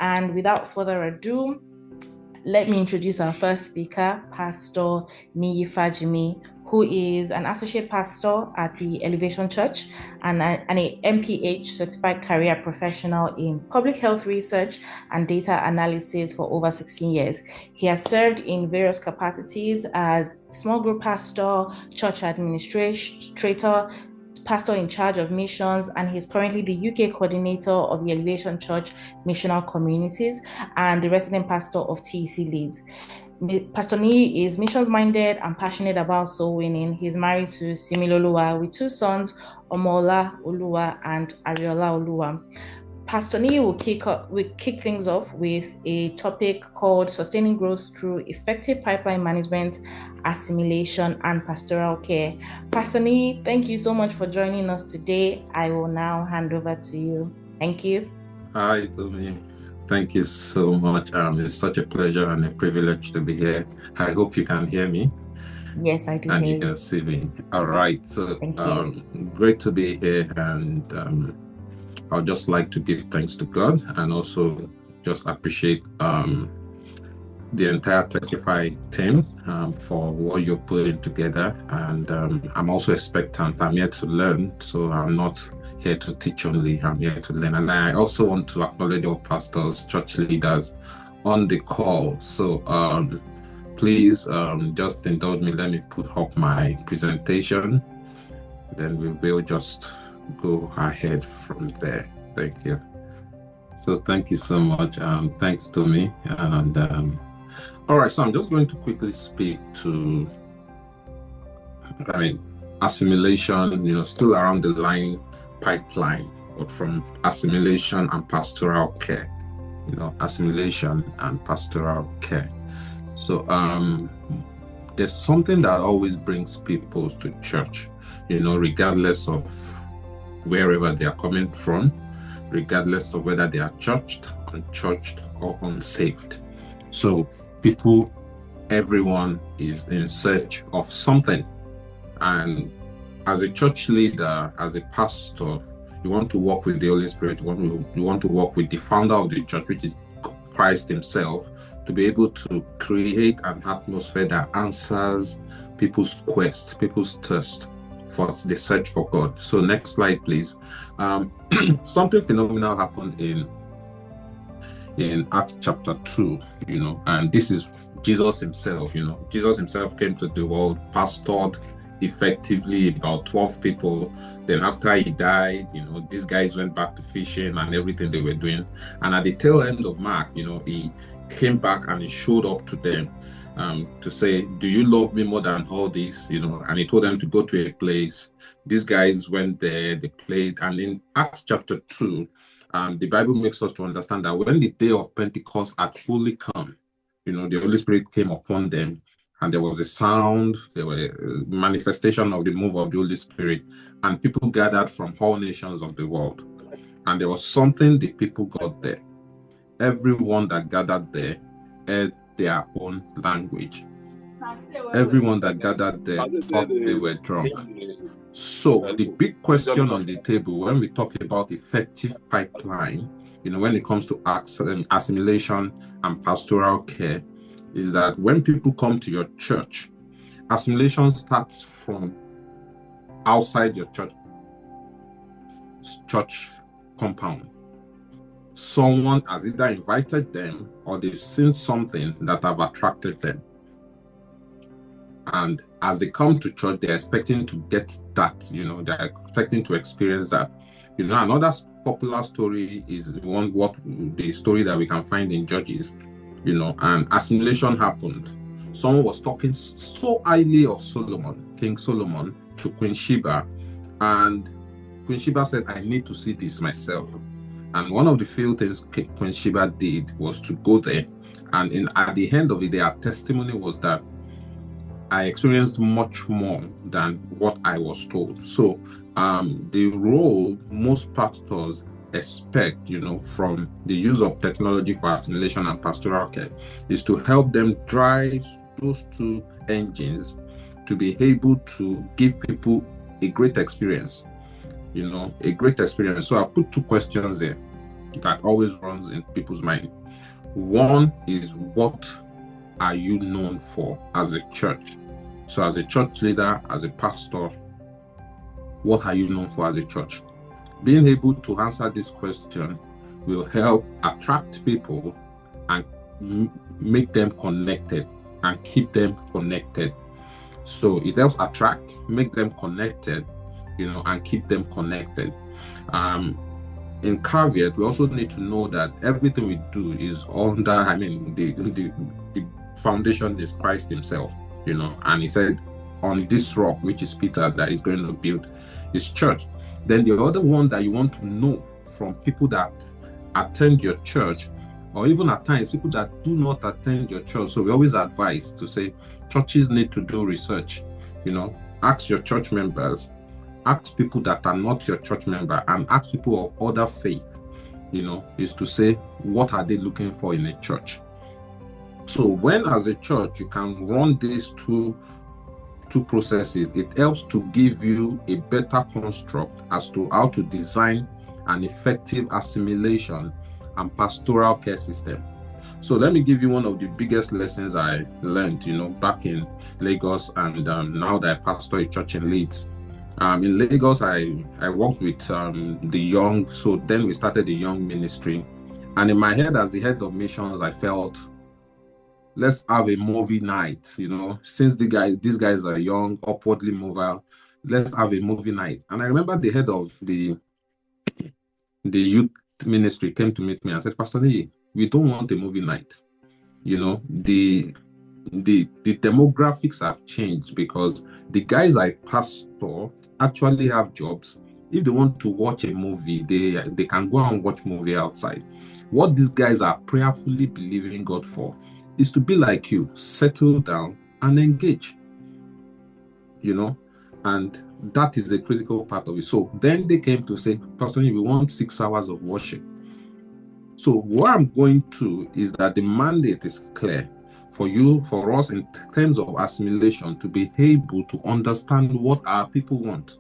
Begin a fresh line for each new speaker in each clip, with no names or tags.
And without further ado, let me introduce our first speaker, Pastor Niyi Fajimi, who is an associate pastor at the Elevation Church and an MPH certified career professional in public health research and data analysis for over 16 years. He has served in various capacities as small group pastor, church administrator, pastor in charge of missions, and he's currently the UK coordinator of the Elevation Church missional communities and the resident pastor of TEC Leeds. Pastor Niyi is missions-minded and passionate about soul winning. He's married to Similoluwa with two sons, Omola Oluwa and Ariola Oluwa. Pastor Niyi will kick things off with a topic called Sustaining Growth Through Effective Pipeline Management, Assimilation, and Pastoral Care. Pastor Niyi, thank you so much for joining us today. I will now hand over to you. Thank you.
Hi, Tommy. Thank you so much. It's such a pleasure and a privilege to be here. I hope you can hear me.
Yes, I do.
And you can see me. All right. So great to be here, and I'd just like to give thanks to God and also just appreciate the entire Testify team for what you're putting together. And I'm also expectant. I'm here to learn, so I'm not here to teach only. I'm here to learn. And I also want to acknowledge all pastors, church leaders on the call. So please just indulge me. Let me put up my presentation. Then we will just go ahead from there. Thank you. So thank you so much. Thanks to me. And all right, so I'm just going to quickly speak to, assimilation, still around the line pipeline, but from assimilation and pastoral care, assimilation and pastoral care. So there's something that always brings people to church, regardless of wherever they are coming from, regardless of whether they are churched, unchurched, or unsaved. So everyone is in search of something. And as a church leader, as a pastor, you want to walk with the Holy Spirit. You want to walk with the founder of the church, which is Christ himself, to be able to create an atmosphere that answers people's quest, people's thirst for the search for God. So next slide, please. Something phenomenal happened in Acts chapter 2, and this is Jesus himself. Jesus himself came to the world, pastored effectively about 12 people. Then after he died, these guys went back to fishing and everything they were doing. And at the tail end of Mark, he came back and he showed up to them to say, do you love me more than all this? And he told them to go to a place. These guys went there, they played. And in Acts chapter 2, the Bible makes us to understand that when the day of Pentecost had fully come, the Holy Spirit came upon them, and there was a sound, there were a manifestation of the move of the Holy Spirit, and people gathered from all nations of the world. And there was something the people got there. Everyone that gathered there had their own language. Everyone that gathered there thought they were drunk. So the big question on the table when we talk about effective pipeline, when it comes to assimilation and pastoral care, is that when people come to your church, assimilation starts from outside your church compound. Someone has either invited them or they've seen something that have attracted them. And as they come to church, they're expecting to get that, they're expecting to experience that. Another popular story is the story that we can find in Judges, and assimilation happened. Someone was talking so highly of Solomon, King Solomon, to Queen Sheba, and Queen Sheba said, I need to see this myself. And one of the few things Queen Sheba did was to go there. And at the end of it, their testimony was that I experienced much more than what I was told. So the role most pastors expect, from the use of technology for assimilation and pastoral care is to help them drive those two engines to be able to give people a great experience, a great experience. So I put two questions there. that always runs in people's mind. One is, what are you known for as a church? So as a church leader, as a pastor, what are you known for as a church? Being able to answer this question will help attract people and make them connected and keep them connected. So it helps attract, make them connected, and keep them connected. In caveat, we also need to know that everything we do is under, the foundation is Christ himself, and he said, on this rock, which is Peter, that is going to build his church. Then the other one that you want to know from people that attend your church, or even at times people that do not attend your church. So we always advise to say churches need to do research. Ask your church members, ask people that are not your church member, and ask people of other faith, is to say, what are they looking for in a church? So when as a church you can run these two processes, it helps to give you a better construct as to how to design an effective assimilation and pastoral care system. So let me give you one of the biggest lessons I learned, back in Lagos, and now that I pastor a church in Leeds. In Lagos, I worked with the young. So then we started the young ministry, and in my head, as the head of missions, I felt, let's have a movie night. Since these guys are young, upwardly mobile, let's have a movie night. And I remember the head of the youth ministry came to meet me and said, Pastor Niyi, we don't want a movie night. The demographics have changed, because the guys I pastor actually have jobs. If they want to watch a movie, they can go and watch movie outside. What these guys are prayerfully believing God for is to be like you, settle down and engage, and that is a critical part of it. So then they came to say, Pastor, we want 6 hours of worship. So what I'm going to is that the mandate is clear for us in terms of assimilation, to be able to understand what our people want.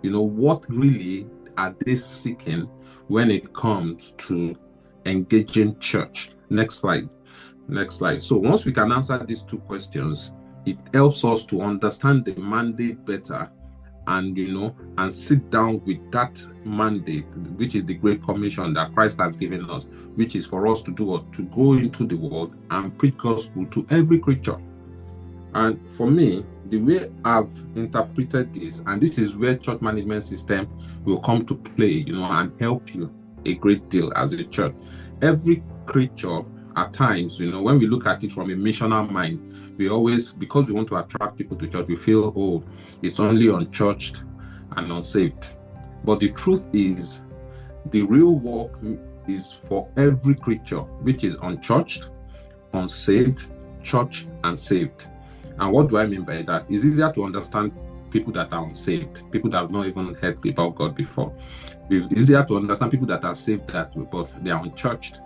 What really are they seeking when it comes to engaging church? Next slide. So once we can answer these 2 questions, it helps us to understand the mandate better, and and sit down with that mandate, which is the Great Commission that Christ has given us, which is for us to do what? To go into the world and preach gospel to every creature. And for me, the way I've interpreted this, and this is where church management system will come to play, and help you a great deal as a church. Every creature, at times, when we look at it from a missional mind, we always, because we want to attract people to church, we feel, it's only unchurched and unsaved. But the truth is, the real work is for every creature, which is unchurched, unsaved, church, and saved. And what do I mean by that? It's easier to understand people that are unsaved, people that have not even heard about God before. It's easier to understand people that are saved but they are unchurched,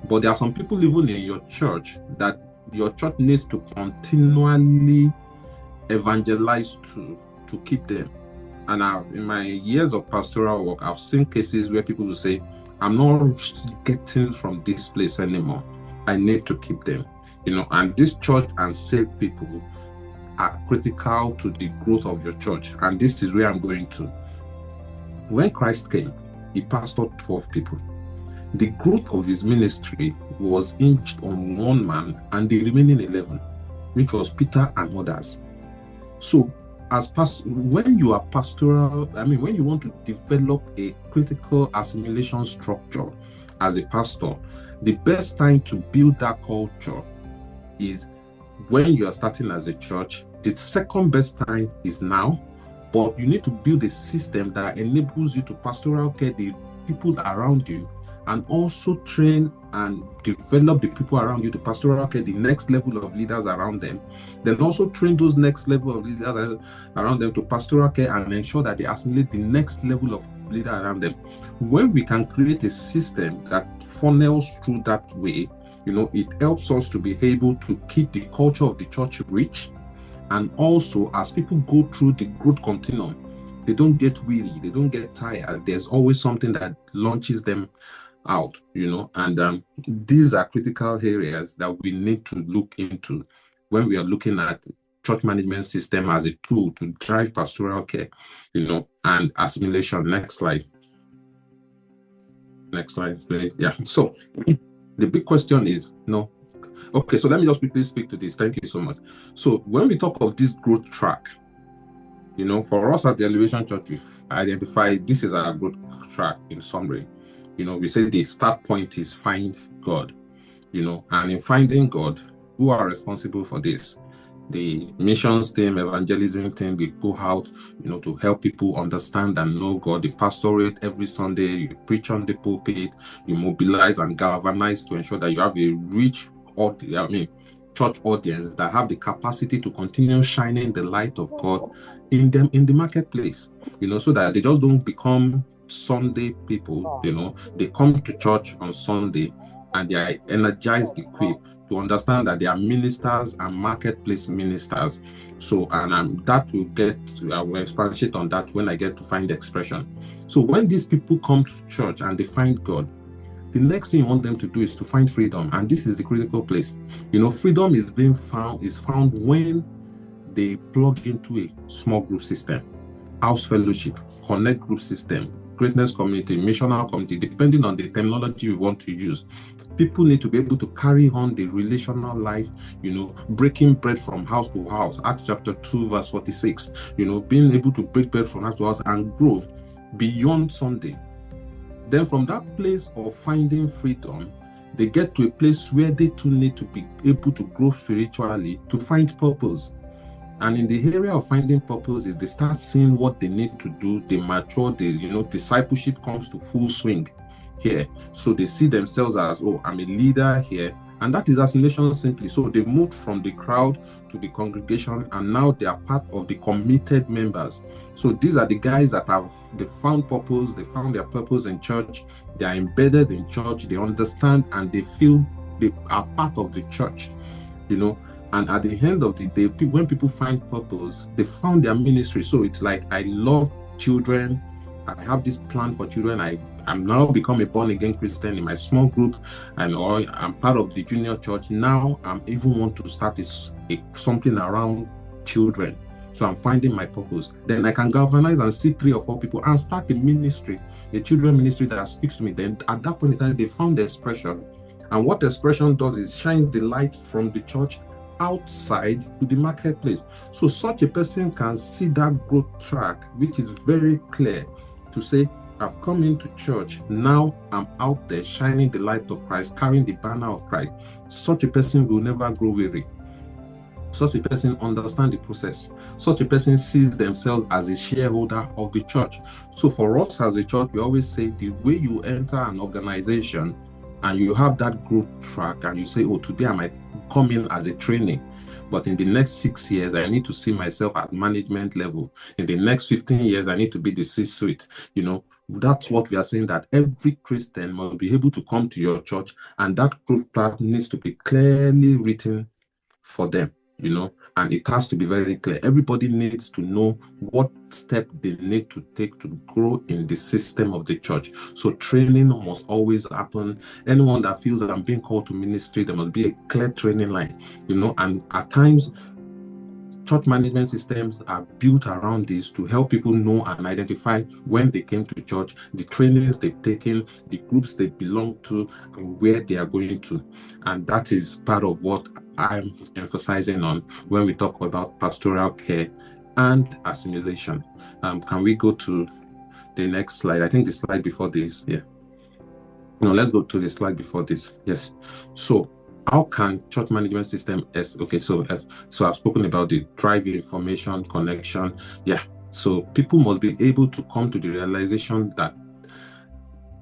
But there are some people even in your church that your church needs to continually evangelize to keep them. And in my years of pastoral work, I've seen cases where people will say, I'm not getting from this place anymore. I need to keep them. And this church and saved people are critical to the growth of your church. And this is where I'm going to. When Christ came, he pastored 12 people. The growth of his ministry was hinged on one man and the remaining 11, which was Peter and others. So, when you are pastoral, when you want to develop a critical assimilation structure as a pastor, the best time to build that culture is when you are starting as a church. The second best time is now, but you need to build a system that enables you to pastoral care the people around you, and also train and develop the people around you to pastoral care the next level of leaders around them. Then also train those next level of leaders around them to pastoral care, and ensure that they assimilate the next level of leader around them. When we can create a system that funnels through that way, it helps us to be able to keep the culture of the church rich. And also, as people go through the growth continuum, they don't get weary, they don't get tired. There's always something that launches them out, and these are critical areas that we need to look into when we are looking at church management system as a tool to drive pastoral care, and assimilation. Next slide, please. Yeah. So the big question is, okay, so let me just quickly speak to this. Thank you so much. So when we talk of this growth track, for us at the Elevation Church, we've identified this is our growth track in summary. We say the start point is find God, and in finding God, who are responsible for this? The missions team, evangelism team, we go out, to help people understand and know God. The pastorate every Sunday, you preach on the pulpit, you mobilize and galvanize to ensure that you have a rich church audience that have the capacity to continue shining the light of God in the marketplace, so that they just don't become Sunday people. They come to church on Sunday and they are energized, equipped to understand that they are ministers and marketplace ministers. So, and that will I will expatiate on that when I get to find the expression. So when these people come to church and they find God, the next thing you want them to do is to find freedom. And this is the critical place. Freedom is found when they plug into a small group system, house fellowship, connect group system, greatness community, missional community, depending on the terminology we want to use. People need to be able to carry on the relational life, breaking bread from house to house. Acts chapter 2, verse 46, being able to break bread from house to house and grow beyond Sunday. Then from that place of finding freedom, they get to a place where they too need to be able to grow spiritually to find purpose. And in the area of finding purpose is they start seeing what they need to do, they mature, discipleship comes to full swing here. So they see themselves as, I'm a leader here. And that is assimilation simply. So they moved from the crowd to the congregation, and now they are part of the committed members. So these are the guys that they found purpose, they found their purpose in church, they are embedded in church, they understand and they feel they are part of the church, And at the end of the day, when people find purpose, they found their ministry. So it's like, I love children. I have this plan for children. I'm now become a born-again Christian in my small group, and I'm part of the junior church. Now I'm even want to start something around children. So I'm finding my purpose. Then I can galvanize and see 3 or 4 people and start a ministry, a children ministry that speaks to me. Then at that point in time, they found the expression. And what the expression does is shines the light from the church outside to the marketplace. So such a person can see that growth track, which is very clear to say, I've come into church, now I'm out there shining the light of Christ, carrying the banner of Christ. Such a person will never grow weary. Such a person understands the process. Such a person sees themselves as a shareholder of the church. So for us as a church, we always say the way you enter an organization and you have that growth track and you say, today I might come in as a trainee, but in the next 6 years, I need to see myself at management level. In the next 15 years, I need to be the C-suite. That's what we are saying, that every Christian must be able to come to your church, and that growth plan needs to be clearly written for them, and it has to be very clear. Everybody needs to know what step they need to take to grow in the system of the church. So training must always happen. Anyone that feels that I'm being called to ministry, there must be a clear training line, and at times, church management systems are built around this to help people know and identify when they came to church, the trainings they've taken, the groups they belong to, and where they are going to. And that is part of what I'm emphasizing on when we talk about pastoral care and assimilation. Can we go to the next slide? I think the slide before this. Yeah. No, let's go to the slide before this. Yes. So how can church management system so I've spoken about the drive, information, connection. Yeah. So people must be able to come to the realization that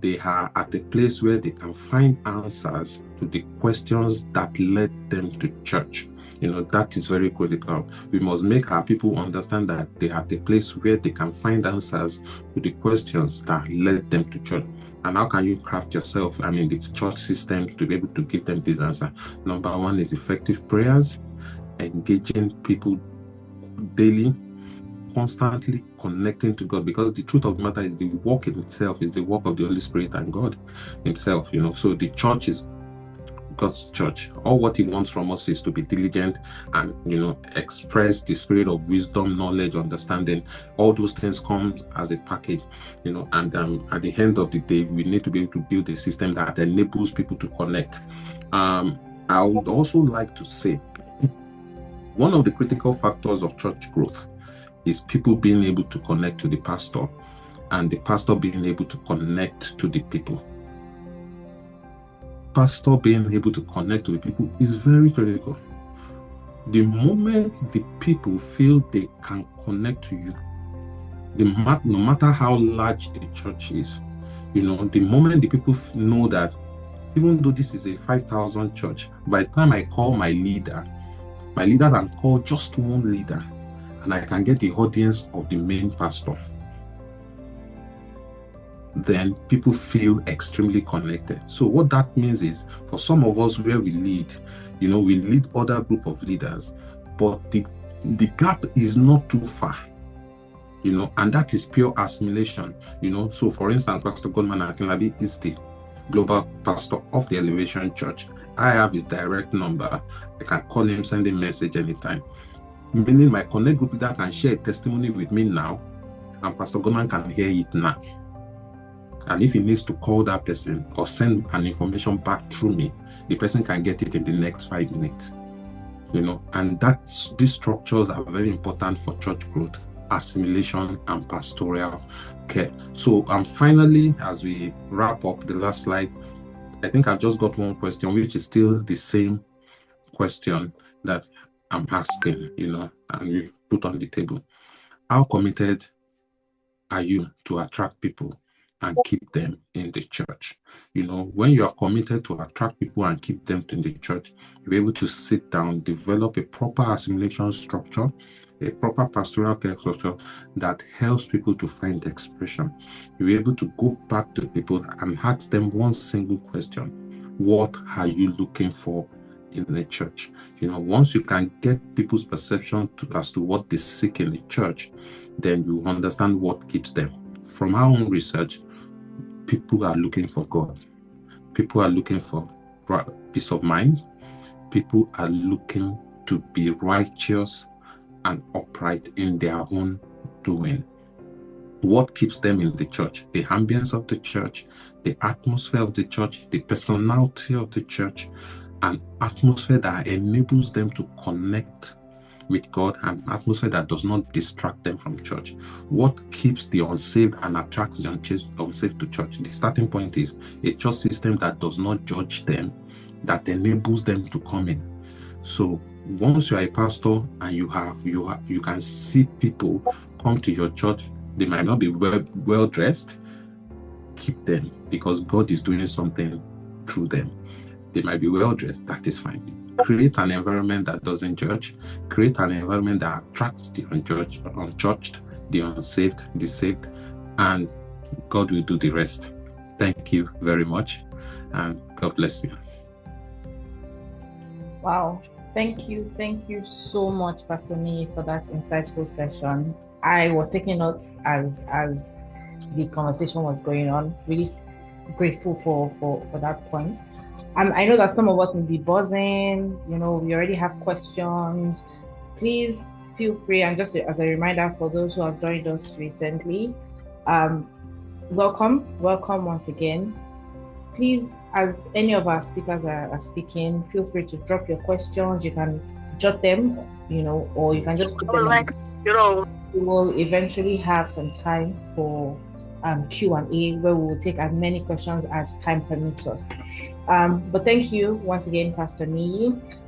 they are at a place where they can find answers to the questions that led them to church. That is very critical. We must make our people understand that they are at a place where they can find answers to the questions that led them to church. And how can you craft yourself, the church system, to be able to give them this answer? Number 1 is effective prayers, engaging people daily, constantly connecting to God, because the truth of the matter is the work in itself is the work of the Holy Spirit and God himself, so the church is God's church. All what he wants from us is to be diligent and express the spirit of wisdom, knowledge, understanding. All those things come as a package, and at the end of the day, we need to be able to build a system that enables people to connect. I would also like to say one of the critical factors of church growth is people being able to connect to the pastor and the pastor being able to connect to the people. Pastor being able to connect to the people is very critical. The moment the people feel they can connect to you, no matter how large the church is, the moment the people know that even though this is a 5,000 church, by the time I call my leader can call just one leader and I can get the audience of the main pastor, then people feel extremely connected. So what that means is, for some of us where we lead, we lead other group of leaders, but the gap is not too far, and that is pure assimilation. So for instance, Pastor Godman Akinlabi is the global pastor of the Elevation Church. I have his direct number. I can call him, send him a message anytime. Meaning my connect group leader can share a testimony with me now, and Pastor Godman can hear it now. And if he needs to call that person or send an information back through me, the person can get it in the next 5 minutes. And these structures are very important for church growth, assimilation, and pastoral care. So finally, as we wrap up the last slide, I think I've just got one question, which is still the same question that I'm asking, and we've put on the table. How committed are you to attract people and keep them in the church? When you are committed to attract people and keep them in the church, you'll be able to sit down, develop a proper assimilation structure, a proper pastoral care structure that helps people to find expression. You'll be able to go back to people and ask them one single question: what are you looking for in the church? Once you can get people's perception as to what they seek in the church, then you understand what keeps them. From our own research, people are looking for God. People are looking for peace of mind. People are looking to be righteous and upright in their own doing. What keeps them in the church? The ambience of the church, the atmosphere of the church, the personality of the church, an atmosphere that enables them to connect with God, an atmosphere that does not distract them from church. What keeps the unsaved and attracts the unsaved to church? The starting point is a church system that does not judge them, that enables them to come in. So once you are a pastor and you can see people come to your church, they might not be well dressed, keep them, because God is doing something through them. They might be well dressed, that is fine. Create an environment that doesn't judge. Create an environment that attracts the unchurched, the unsaved, the saved, and God will do the rest. Thank you very much, and God bless you.
Wow. Thank you so much, Pastor Niyi, for that insightful session. I was taking notes as the conversation was going on. Really grateful for that point. I know that some of us may be buzzing, we already have questions. Please feel free, and just as a reminder for those who have joined us recently, welcome once again. Please, as any of our speakers are speaking, feel free to drop your questions. You can jot them, or you can just put them We will eventually have some time for Q&A, where we will take as many questions as time permits us. But thank you once again, Pastor Niyi.